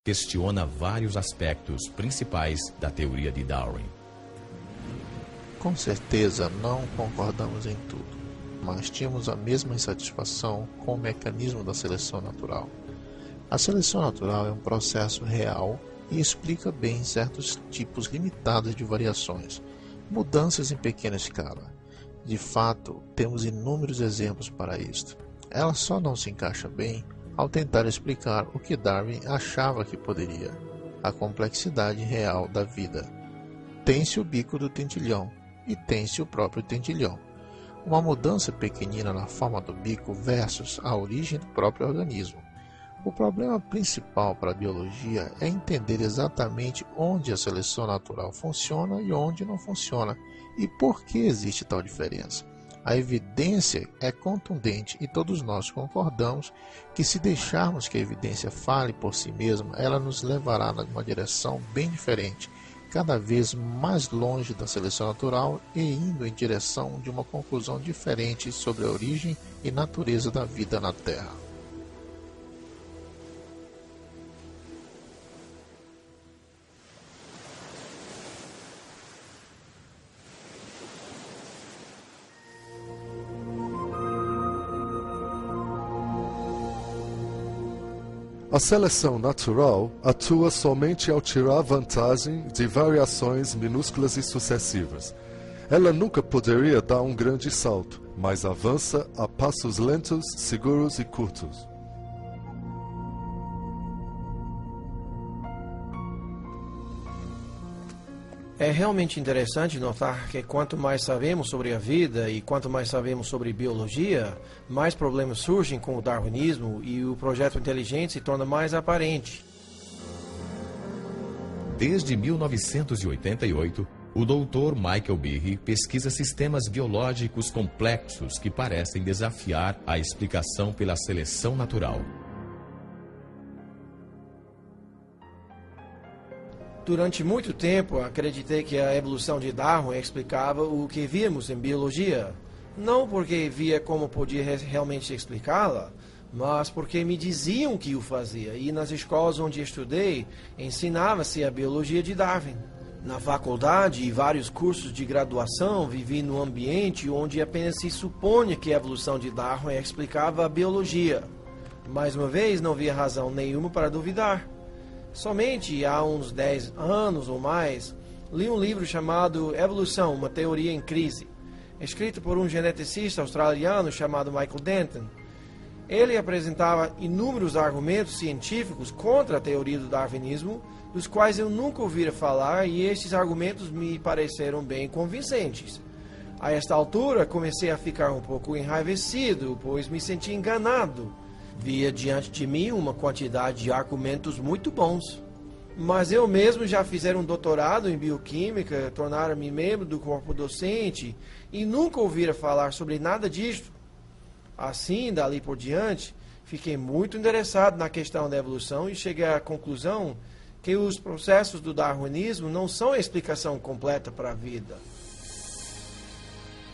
questiona vários aspectos principais da teoria de Darwin. Com certeza não concordamos em tudo, mas tínhamos a mesma insatisfação com o mecanismo da seleção natural. A seleção natural é um processo real e explica bem certos tipos limitados de variações, mudanças em pequena escala. De fato, temos inúmeros exemplos para isto. Ela só não se encaixa bem ao tentar explicar o que Darwin achava que poderia, a complexidade real da vida. Tem-se o bico do tentilhão e tem-se o próprio tentilhão. Uma mudança pequenina na forma do bico versus a origem do próprio organismo. O problema principal para a biologia é entender exatamente onde a seleção natural funciona e onde não funciona, e por que existe tal diferença. A evidência é contundente e todos nós concordamos que se deixarmos que a evidência fale por si mesma, ela nos levará numa direção bem diferente, cada vez mais longe da seleção natural e indo em direção de uma conclusão diferente sobre a origem e natureza da vida na Terra. A seleção natural atua somente ao tirar vantagem de variações minúsculas e sucessivas. Ela nunca poderia dar um grande salto, mas avança a passos lentos, seguros e curtos. É realmente interessante notar que quanto mais sabemos sobre a vida e quanto mais sabemos sobre biologia, mais problemas surgem com o darwinismo e o projeto inteligente se torna mais aparente. Desde 1988, o Dr. Michael Behe pesquisa sistemas biológicos complexos que parecem desafiar a explicação pela seleção natural. Durante muito tempo, acreditei que a evolução de Darwin explicava o que víamos em biologia. Não porque via como podia realmente explicá-la, mas porque me diziam que o fazia. E nas escolas onde estudei, ensinava-se a biologia de Darwin. Na faculdade e vários cursos de graduação, vivi num ambiente onde apenas se supunha que a evolução de Darwin explicava a biologia. Mais uma vez, não havia razão nenhuma para duvidar. Somente há uns 10 anos ou mais, li um livro chamado Evolução, uma teoria em crise, escrito por um geneticista australiano chamado Michael Denton. Ele apresentava inúmeros argumentos científicos contra a teoria do darwinismo, dos quais eu nunca ouvira falar, e estes argumentos me pareceram bem convincentes. A esta altura, comecei a ficar um pouco enraivecido, pois me senti enganado. Via diante de mim uma quantidade de argumentos muito bons. Mas eu mesmo já fiz um doutorado em bioquímica, tornara-me membro do corpo docente e nunca ouvira falar sobre nada disto. Assim, dali por diante, fiquei muito interessado na questão da evolução e cheguei à conclusão que os processos do darwinismo não são a explicação completa para a vida.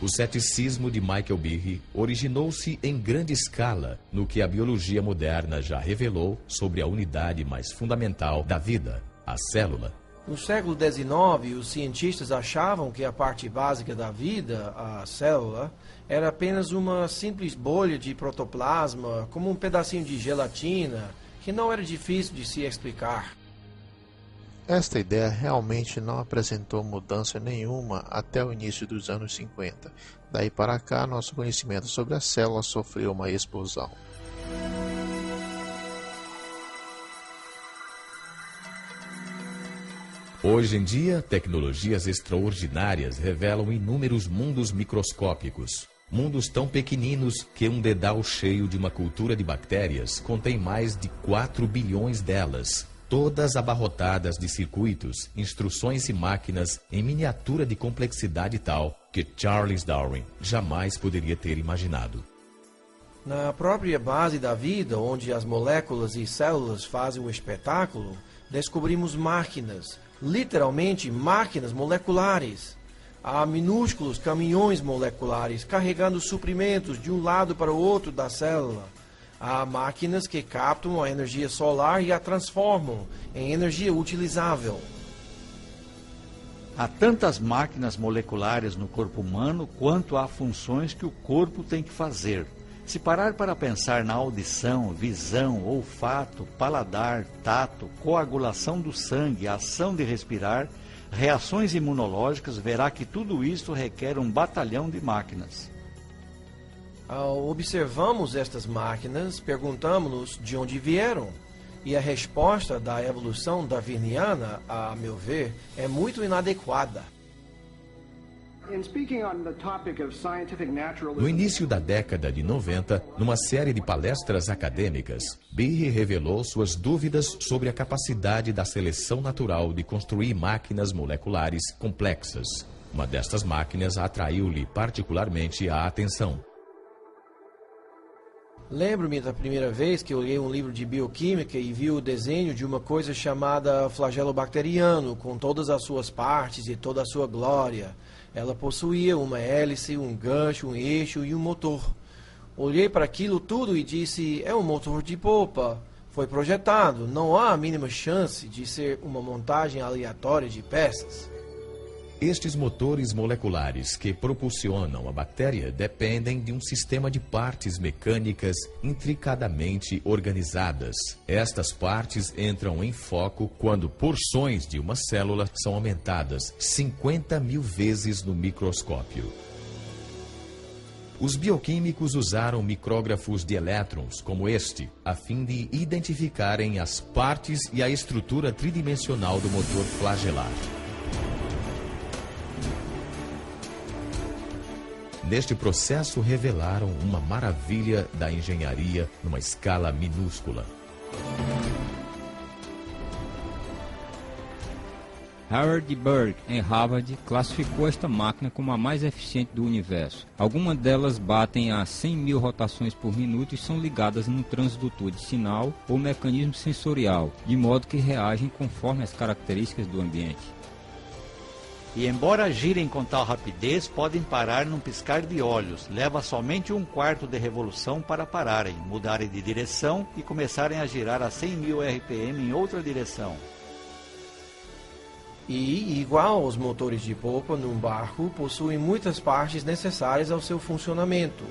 O ceticismo de Michael Behe originou-se em grande escala no que a biologia moderna já revelou sobre a unidade mais fundamental da vida, a célula. No século XIX, os cientistas achavam que a parte básica da vida, a célula, era apenas uma simples bolha de protoplasma, como um pedacinho de gelatina, que não era difícil de se explicar. Esta ideia realmente não apresentou mudança nenhuma até o início dos anos 50. Daí para cá, nosso conhecimento sobre a célula sofreu uma explosão. Hoje em dia, tecnologias extraordinárias revelam inúmeros mundos microscópicos. Mundos tão pequeninos que um dedal cheio de uma cultura de bactérias contém mais de 4 bilhões delas. Todas abarrotadas de circuitos, instruções e máquinas em miniatura de complexidade tal que Charles Darwin jamais poderia ter imaginado. Na própria base da vida, onde as moléculas e células fazem o espetáculo, descobrimos máquinas, literalmente máquinas moleculares. Há minúsculos caminhões moleculares carregando suprimentos de um lado para o outro da célula. Há máquinas que captam a energia solar e a transformam em energia utilizável. Há tantas máquinas moleculares no corpo humano quanto há funções que o corpo tem que fazer. Se parar para pensar na audição, visão, olfato, paladar, tato, coagulação do sangue, ação de respirar, reações imunológicas, verá que tudo isso requer um batalhão de máquinas. Ao observarmos estas máquinas, perguntamos-nos de onde vieram. E a resposta da evolução darwiniana, a meu ver, é muito inadequada. No início da década de 90, numa série de palestras acadêmicas, Behe revelou suas dúvidas sobre a capacidade da seleção natural de construir máquinas moleculares complexas. Uma destas máquinas atraiu-lhe particularmente a atenção. Lembro-me da primeira vez que eu li um livro de bioquímica e vi o desenho de uma coisa chamada flagelo bacteriano, com todas as suas partes e toda a sua glória. Ela possuía uma hélice, um gancho, um eixo e um motor. Olhei para aquilo tudo e disse, é um motor de polpa. Foi projetado, não há a mínima chance de ser uma montagem aleatória de peças. Estes motores moleculares que propulsionam a bactéria dependem de um sistema de partes mecânicas intricadamente organizadas. Estas partes entram em foco quando porções de uma célula são aumentadas 50.000 vezes no microscópio. Os bioquímicos usaram micrógrafos de elétrons como este, a fim de identificarem as partes e a estrutura tridimensional do motor flagelar. Neste processo, revelaram uma maravilha da engenharia numa escala minúscula. Howard Berg, em Harvard, classificou esta máquina como a mais eficiente do universo. Algumas delas batem a 100.000 rotações por minuto e são ligadas num transdutor de sinal ou mecanismo sensorial, de modo que reagem conforme as características do ambiente. E embora girem com tal rapidez, podem parar num piscar de olhos. Leva somente 1/4 de revolução para pararem, mudarem de direção e começarem a girar a 100.000 RPM em outra direção. E, igual aos motores de polpa num barco, possuem muitas partes necessárias ao seu funcionamento.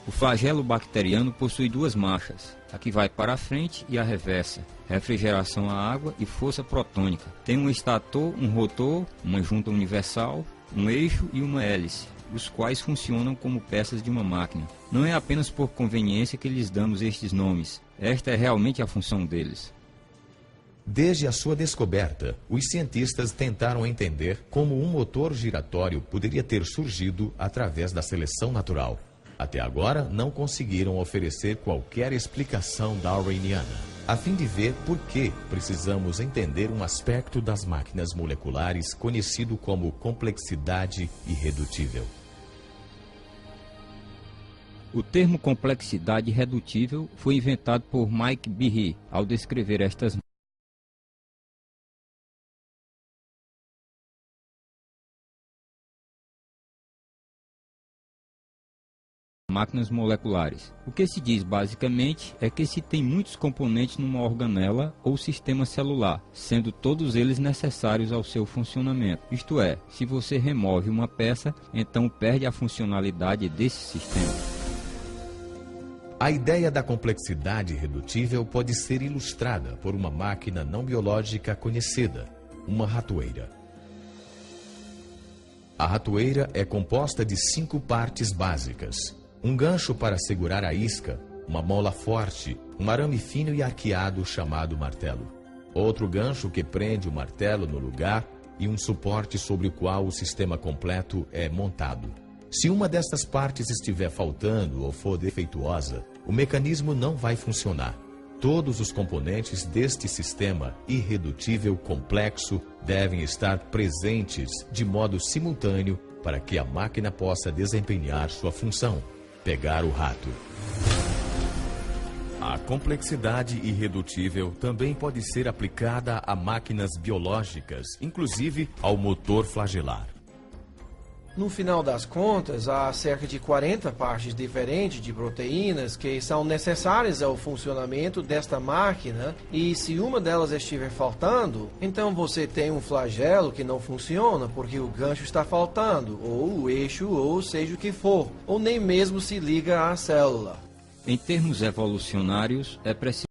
O flagelo bacteriano possui duas marchas, a que vai para a frente e a reversa, refrigeração à água e força protônica. Tem um estator, um rotor, uma junta universal, um eixo e uma hélice, os quais funcionam como peças de uma máquina. Não é apenas por conveniência que lhes damos estes nomes, esta é realmente a função deles. Desde a sua descoberta, os cientistas tentaram entender como um motor giratório poderia ter surgido através da seleção natural. Até agora, não conseguiram oferecer qualquer explicação darwiniana, a fim de ver por que precisamos entender um aspecto das máquinas moleculares conhecido como complexidade irredutível. O termo complexidade irredutível foi inventado por Mike Behe ao descrever estas máquinas moleculares. O que se diz basicamente é que se tem muitos componentes numa organela ou sistema celular, sendo todos eles necessários ao seu funcionamento. Isto é, se você remove uma peça, então perde a funcionalidade desse sistema. A ideia da complexidade irredutível pode ser ilustrada por uma máquina não biológica conhecida, uma ratoeira. A ratoeira é composta de 5 partes básicas. Um gancho para segurar a isca, uma mola forte, um arame fino e arqueado chamado martelo. Outro gancho que prende o martelo no lugar e um suporte sobre o qual o sistema completo é montado. Se uma destas partes estiver faltando ou for defeituosa, o mecanismo não vai funcionar. Todos os componentes deste sistema irredutível complexo devem estar presentes de modo simultâneo para que a máquina possa desempenhar sua função. Pegar o rato. A complexidade irredutível também pode ser aplicada a máquinas biológicas, inclusive ao motor flagelar. No final das contas, há cerca de 40 partes diferentes de proteínas que são necessárias ao funcionamento desta máquina, e se uma delas estiver faltando, então você tem um flagelo que não funciona porque o gancho está faltando, ou o eixo, ou seja o que for, ou nem mesmo se liga à célula. Em termos evolucionários, é preciso